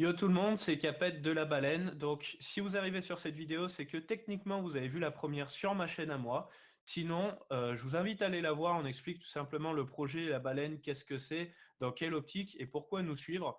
Yo tout le monde, c'est Capet de la Baleine. Donc, si vous arrivez sur cette vidéo, c'est que techniquement, vous avez vu la première sur ma chaîne à moi. Sinon, je vous invite à aller la voir. On explique tout simplement le projet La Baleine, qu'est-ce que c'est, dans quelle optique et pourquoi nous suivre.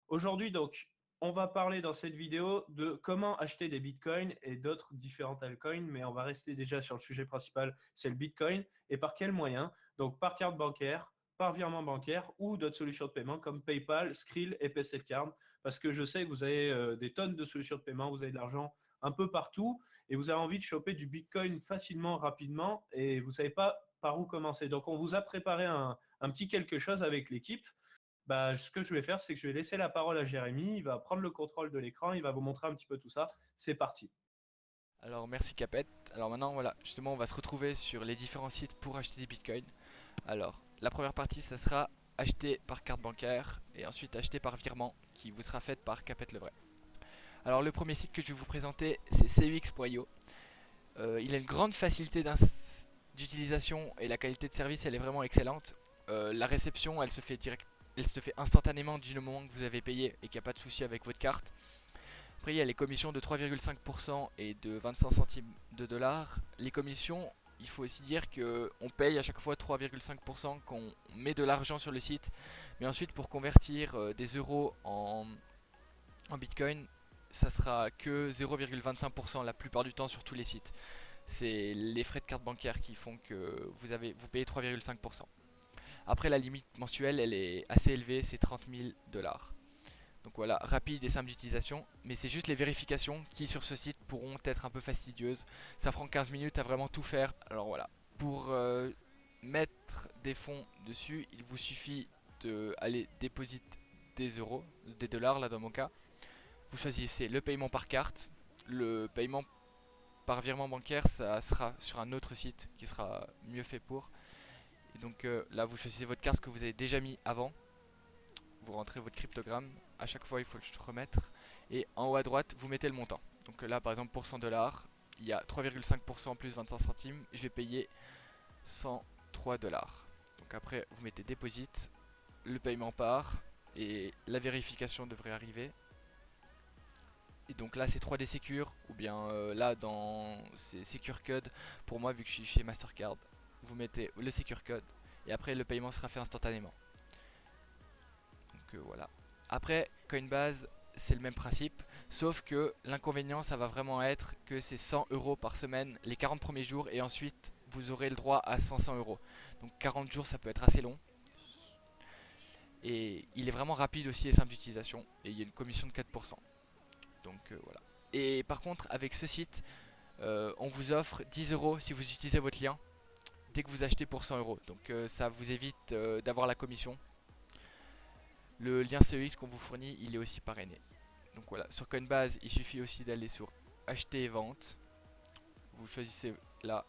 Aujourd'hui, donc, on va parler dans cette vidéo de comment acheter des bitcoins et d'autres différentes altcoins, mais on va rester déjà sur le sujet principal, c'est le bitcoin, et par quels moyens. Donc, par carte bancaire, par virement bancaire ou d'autres solutions de paiement comme PayPal, Skrill et PaySafeCard, parce que je sais que vous avez des tonnes de solutions de paiement, vous avez de l'argent un peu partout, et vous avez envie de choper du bitcoin facilement, rapidement, et vous ne savez pas par où commencer. Donc, on vous a préparé un petit quelque chose avec l'équipe. Bah, ce que je vais faire, c'est que je vais laisser la parole à Jérémy. Il va prendre le contrôle de l'écran, il va vous montrer un petit peu tout ça. C'est parti. Alors merci Capet. Alors maintenant voilà, justement on va se retrouver sur les différents sites pour acheter des bitcoins. Alors la première partie ça sera acheter par carte bancaire et ensuite acheter par virement qui vous sera faite par Capet le vrai. Alors le premier site que je vais vous présenter c'est cux.io. Il a une grande facilité d'utilisation et la qualité de service elle est vraiment excellente. La réception elle se fait instantanément du moment que vous avez payé et qu'il n'y a pas de souci avec votre carte. Après, il y a les commissions de 3,5% et de 25 centimes de dollars. Les commissions, il faut aussi dire qu'on paye à chaque fois 3,5% quand on met de l'argent sur le site. Mais ensuite, pour convertir des euros en bitcoin, ça sera que 0,25% la plupart du temps sur tous les sites. C'est les frais de carte bancaire qui font que vous payez 3,5%. Après, la limite mensuelle, elle est assez élevée, c'est 30 000 dollars. Donc voilà, rapide et simple d'utilisation, mais c'est juste les vérifications qui sur ce site pourront être un peu fastidieuses. Ça prend 15 minutes à vraiment tout faire. Alors voilà, pour mettre des fonds dessus, il vous suffit d'aller déposer des euros, des dollars là dans mon cas. Vous choisissez le paiement par carte, le paiement par virement bancaire, ça sera sur un autre site qui sera mieux fait pour. Et donc là, vous choisissez votre carte que vous avez déjà mis avant. Vous rentrez votre cryptogramme, à chaque fois il faut le remettre, et en haut à droite vous mettez le montant. Donc là par exemple pour 100 dollars, il y a 3,5% plus 25 centimes, je vais payer 103 dollars. Donc après vous mettez deposit, le paiement part, et la vérification devrait arriver. Et donc là c'est 3D Secure, ou bien là dans c'est Secure Code, pour moi vu que je suis chez Mastercard, vous mettez le Secure Code, et après le paiement sera fait instantanément. Donc voilà. Après, Coinbase, c'est le même principe, sauf que l'inconvénient, ça va vraiment être que c'est 100 euros par semaine les 40 premiers jours et ensuite vous aurez le droit à 500 euros. Donc 40 jours, ça peut être assez long. Et il est vraiment rapide aussi et simple d'utilisation. Et il y a une commission de 4%. Donc voilà. Et par contre, avec ce site, on vous offre 10 euros si vous utilisez votre lien dès que vous achetez pour 100 euros. Donc ça vous évite d'avoir la commission. Le lien CEX qu'on vous fournit, il est aussi parrainé. Donc voilà, sur Coinbase, il suffit aussi d'aller sur acheter et vente. Vous choisissez là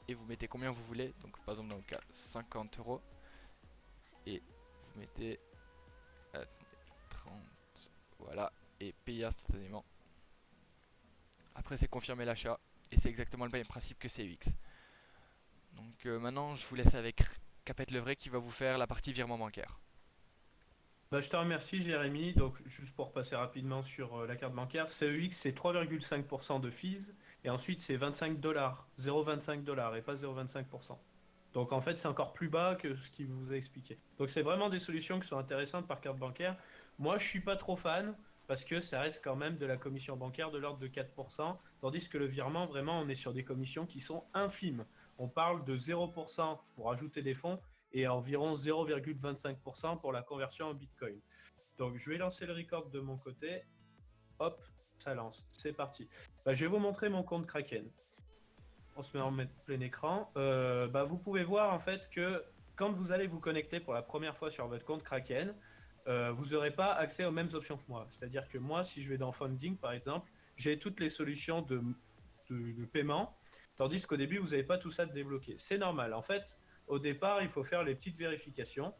et vous mettez combien vous voulez. Donc par exemple dans le cas 50 euros. Et vous mettez 30. Voilà. Et payer instantanément. Après c'est confirmer l'achat. Et c'est exactement le même principe que CEX. Donc maintenant je vous laisse avec Capet Levray qui va vous faire la partie virement bancaire. Bah, je te remercie, Jérémy. Donc, juste pour passer rapidement sur la carte bancaire, CEX, c'est 3,5% de fees. Et ensuite, c'est 25 dollars, 0,25 dollars et pas 0,25%. Donc, en fait, c'est encore plus bas que ce qu'il vous a expliqué. Donc, c'est vraiment des solutions qui sont intéressantes par carte bancaire. Moi, je suis pas trop fan parce que ça reste quand même de la commission bancaire de l'ordre de 4%, tandis que le virement, vraiment, on est sur des commissions qui sont infimes. On parle de 0% pour ajouter des fonds et environ 0,25% pour la conversion en Bitcoin. Donc, je vais lancer le record de mon côté. Hop, ça lance. C'est parti. Bah, je vais vous montrer mon compte Kraken. On se met en plein écran. Vous pouvez voir en fait que quand vous allez vous connecter pour la première fois sur votre compte Kraken, vous n'aurez pas accès aux mêmes options que moi. C'est-à-dire que moi, si je vais dans Funding par exemple, j'ai toutes les solutions de paiement, tandis qu'au début, vous n'avez pas tout ça de débloqué. C'est normal. En fait, au départ, il faut faire les petites vérifications.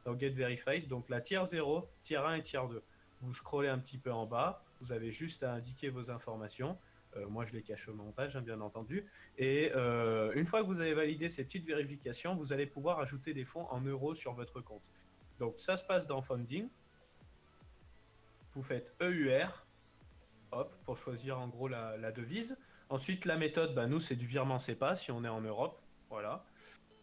Donc Get Verified, donc la tier 0, tier 1 et tier 2. Vous scrollez un petit peu en bas, vous avez juste à indiquer vos informations. Moi, je les cache au montage, hein, bien entendu. Et une fois que vous avez validé ces petites vérifications, vous allez pouvoir ajouter des fonds en euros sur votre compte. Donc, ça se passe dans Funding. vous faites EUR, hop, pour choisir en gros la devise. Ensuite, la méthode, nous, c'est du virement SEPA si on est en Europe. Voilà.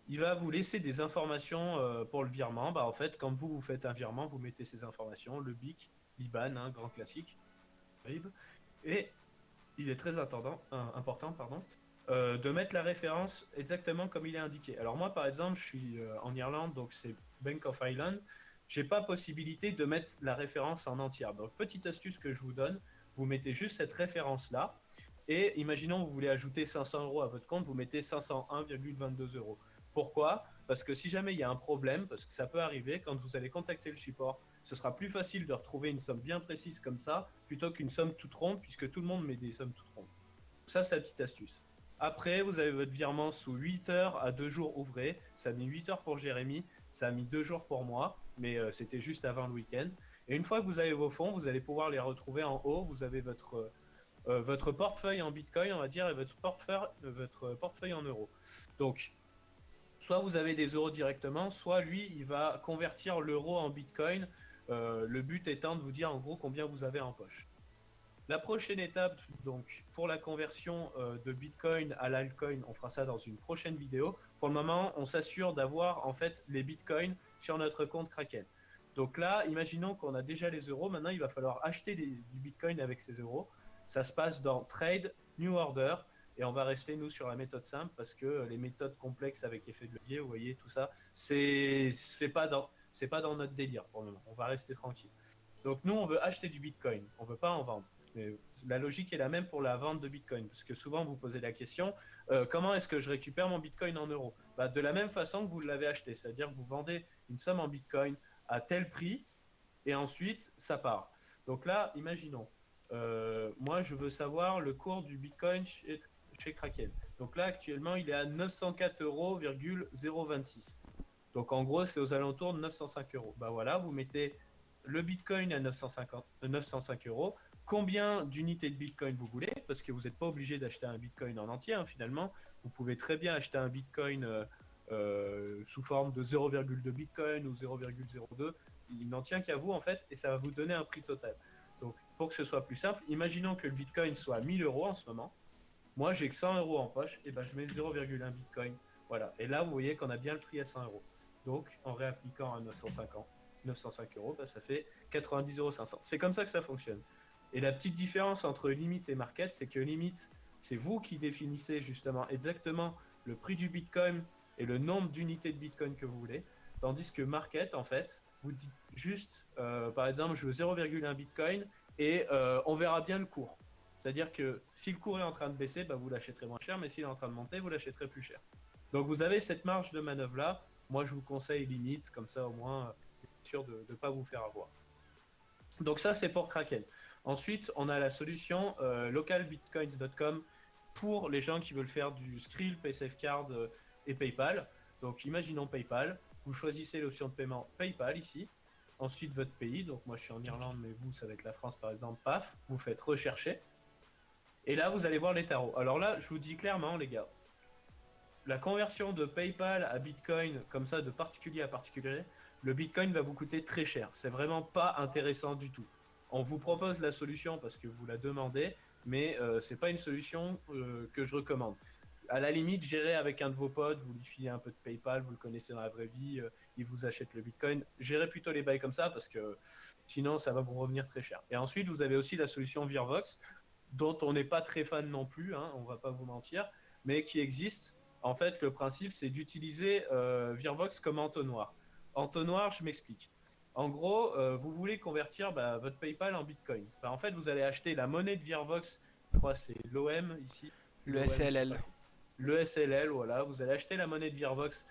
Il va vous laisser des informations pour le virement. En fait, quand vous faites un virement, vous mettez ces informations, le BIC, l'IBAN, grand classique, RIB, et il est très important, de mettre la référence exactement comme il est indiqué. Alors moi, par exemple, je suis en Irlande, donc c'est Bank of Ireland. J'ai pas possibilité de mettre la référence en entière. Donc, petite astuce que je vous donne, vous mettez juste cette référence-là. Et imaginons vous voulez ajouter 500 euros à votre compte, vous mettez 501,22 euros. Pourquoi? Parce que si jamais il y a un problème, parce que ça peut arriver, quand vous allez contacter le support, ce sera plus facile de retrouver une somme bien précise comme ça, plutôt qu'une somme toute ronde, puisque tout le monde met des sommes toutes rondes. Ça, c'est la petite astuce. Après, vous avez votre virement sous 8 heures à 2 jours ouvrés. Ça a mis 8 heures pour Jérémy, ça a mis 2 jours pour moi, mais c'était juste avant le week-end. Et une fois que vous avez vos fonds, vous allez pouvoir les retrouver en haut. Vous avez votre portefeuille en Bitcoin, on va dire, et votre portefeuille en euros. Donc, soit vous avez des euros directement, soit lui, il va convertir l'euro en Bitcoin. Le but étant de vous dire en gros combien vous avez en poche. La prochaine étape, donc, pour la conversion de Bitcoin à l'altcoin, on fera ça dans une prochaine vidéo. Pour le moment, on s'assure d'avoir en fait les Bitcoins sur notre compte Kraken. Donc là, imaginons qu'on a déjà les euros. Maintenant, il va falloir acheter du Bitcoin avec ces euros. Ça se passe dans Trade, New Order, et on va rester nous sur la méthode simple parce que les méthodes complexes avec effet de levier, vous voyez, tout ça, c'est pas dans notre délire pour le moment. On va rester tranquille. Donc nous, on veut acheter du Bitcoin, on veut pas en vendre. Mais la logique est la même pour la vente de Bitcoin, parce que souvent vous posez la question, comment est-ce que je récupère mon Bitcoin en euros? De la même façon que vous l'avez acheté, c'est-à-dire que vous vendez une somme en Bitcoin à tel prix, et ensuite ça part. Donc là, imaginons, moi je veux savoir le cours du Bitcoin chez Kraken. Donc là, actuellement, il est à 904,026 €. Donc en gros, c'est aux alentours de 905 euros. Voilà, vous mettez le Bitcoin à 905 euros. Combien d'unités de Bitcoin vous voulez, parce que vous n'êtes pas obligé d'acheter un Bitcoin en entier, finalement. Vous pouvez très bien acheter un Bitcoin sous forme de 0,2 Bitcoin ou 0,02. Il n'en tient qu'à vous, en fait, et ça va vous donner un prix total. Donc, pour que ce soit plus simple, imaginons que le Bitcoin soit à 1000 euros en ce moment. Moi, j'ai que 100 euros en poche, et je mets 0,1 Bitcoin. Voilà. Et là, vous voyez qu'on a bien le prix à 100 euros. Donc, en réappliquant à 905 euros, ça fait 90,500 €. C'est comme ça que ça fonctionne. Et la petite différence entre limite et market, c'est que limite, c'est vous qui définissez justement exactement le prix du Bitcoin et le nombre d'unités de Bitcoin que vous voulez. Tandis que market, en fait, vous dites juste, par exemple, je veux 0,1 Bitcoin et on verra bien le cours. C'est-à-dire que si le cours est en train de baisser, vous l'achèterez moins cher, mais s'il est en train de monter, vous l'achèterez plus cher. Donc vous avez cette marge de manœuvre-là. Moi, je vous conseille limite, comme ça au moins, sûr de ne pas vous faire avoir. Donc ça, c'est pour Kraken. Ensuite, on a la solution localbitcoins.com pour les gens qui veulent faire du Skrill, PaySafeCard et PayPal. Donc imaginons PayPal, vous choisissez l'option de paiement PayPal ici. Ensuite, votre pays, donc moi je suis en Irlande, mais vous, ça va être la France par exemple, paf, vous faites rechercher. Et là, vous allez voir les tarots. Alors là, je vous dis clairement, les gars, la conversion de PayPal à Bitcoin, comme ça, de particulier à particulier, le Bitcoin va vous coûter très cher. C'est vraiment pas intéressant du tout. On vous propose la solution parce que vous la demandez, mais c'est pas une solution que je recommande. À la limite, gérez avec un de vos potes, vous lui filez un peu de PayPal, vous le connaissez dans la vraie vie, il vous achète le Bitcoin. Gérez plutôt les bails comme ça parce que sinon ça va vous revenir très cher. Et ensuite, vous avez aussi la solution Virvox, dont on n'est pas très fan non plus, on va pas vous mentir, mais qui existe. En fait, le principe, c'est d'utiliser Virvox comme entonnoir. Entonnoir, je m'explique. En gros, vous voulez convertir votre PayPal en Bitcoin. En fait, vous allez acheter la monnaie de Virvox, je crois que c'est l'OM ici. Le SLL. Le SLL, voilà. Vous allez acheter la monnaie de Virvox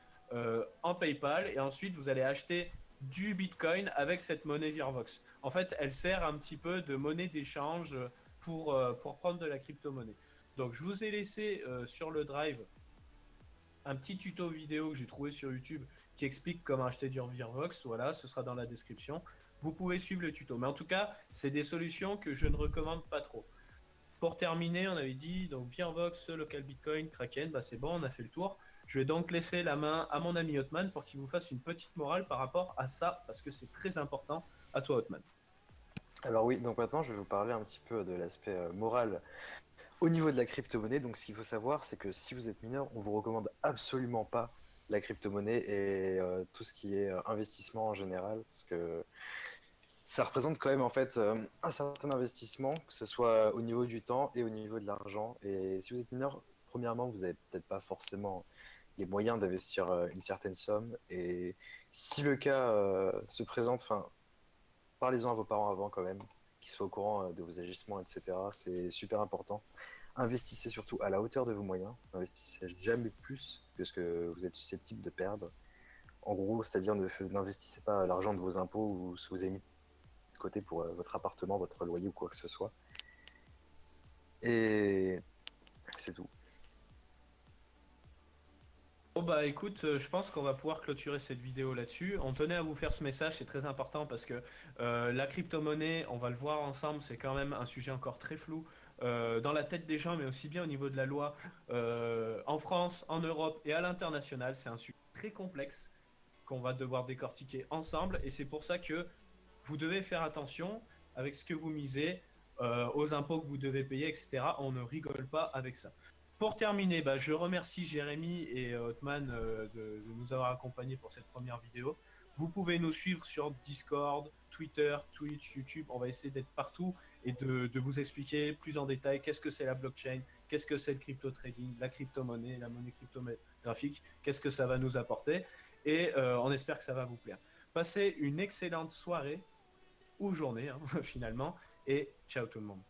en PayPal et ensuite vous allez acheter du Bitcoin avec cette monnaie Virvox. En fait, elle sert un petit peu de monnaie d'échange pour prendre de la crypto-monnaie. Donc, je vous ai laissé sur le Drive un petit tuto vidéo que j'ai trouvé sur YouTube qui explique comment acheter du Virvox. Voilà, ce sera dans la description. Vous pouvez suivre le tuto. Mais en tout cas, c'est des solutions que je ne recommande pas trop. Pour terminer, on avait dit donc Virvox, Local Bitcoin, Kraken, c'est bon, on a fait le tour. Je vais donc laisser la main à mon ami Hotman pour qu'il vous fasse une petite morale par rapport à ça, parce que c'est très important. À toi, Hotman. Alors oui, donc maintenant je vais vous parler un petit peu de l'aspect moral au niveau de la crypto-monnaie. Donc ce qu'il faut savoir, c'est que si vous êtes mineur, on vous recommande absolument pas la crypto-monnaie et tout ce qui est investissement en général, parce que ça représente quand même en fait un certain investissement, que ce soit au niveau du temps et au niveau de l'argent. Et si vous êtes mineur, premièrement, vous n'avez peut-être pas forcément les moyens d'investir une certaine somme. Et si le cas se présente, enfin, parlez-en à vos parents avant quand même, qu'ils soient au courant de vos agissements, etc. C'est super important. Investissez surtout à la hauteur de vos moyens. Investissez jamais plus que ce que vous êtes susceptible de perdre. En gros, c'est-à-dire n'investissez pas l'argent de vos impôts ou ce que vous avez mis de côté pour votre appartement, votre loyer ou quoi que ce soit. Et c'est tout. Bon bah écoute, je pense qu'on va pouvoir clôturer cette vidéo là-dessus. On tenait à vous faire ce message, c'est très important parce que la crypto-monnaie, on va le voir ensemble, c'est quand même un sujet encore très flou dans la tête des gens, mais aussi bien au niveau de la loi en France, en Europe et à l'international. C'est un sujet très complexe qu'on va devoir décortiquer ensemble et c'est pour ça que vous devez faire attention avec ce que vous misez, aux impôts que vous devez payer, etc. On ne rigole pas avec ça. Pour terminer, bah, je remercie Jérémy et Otman de nous avoir accompagnés pour cette première vidéo. Vous pouvez nous suivre sur Discord, Twitter, Twitch, YouTube. On va essayer d'être partout et de vous expliquer plus en détail qu'est-ce que c'est la blockchain, qu'est-ce que c'est le crypto trading, la crypto-monnaie, la monnaie cryptographique, qu'est-ce que ça va nous apporter. Et on espère que ça va vous plaire. Passez une excellente soirée ou journée, hein, finalement, et ciao tout le monde.